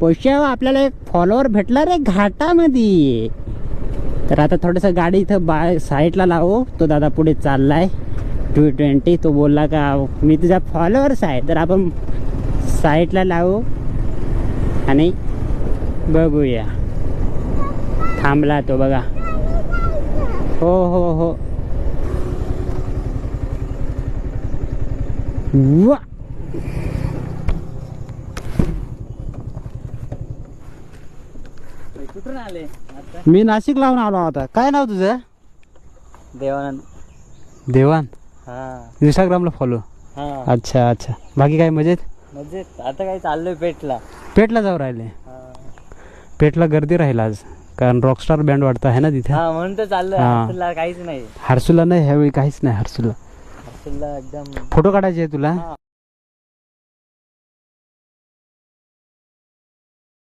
पैशा आपल्याला एक फॉलोअर भेटला रे घाटामध्ये. तर आता थोडस गाडी इथं साईडला लावू. तो दादा पुढे चाललाय 220. तो बोलला का मी तुझा फॉलोअर्स आहे. तर आपण साईडला लावू आणि बघूया. थांबला तो बघा. हो हो हो वा. कुठून आले? मी नाशिक लावून आलो आता. काय नाव तुझं? देवानंद. देवान. हा इंस्टाग्रामला फॉलो. हा अच्छा अच्छा. बाकी काय मजेत? म्हणजे आता काय चाललोय पेटला. पेटला जाऊ राहिले. पेटला गर्दी राहील आज कारण रॉकस्टार बँड वाटतं आहे ना तिथे. हा म्हणून तर चाललोय. हा. हर्सूलला काहीच नाही. हर्सूला नाही ह्यावेळी काहीच नाही. हर्सूला हर्सूलला एकदम फोटो काढायचे आहे तुला. हा.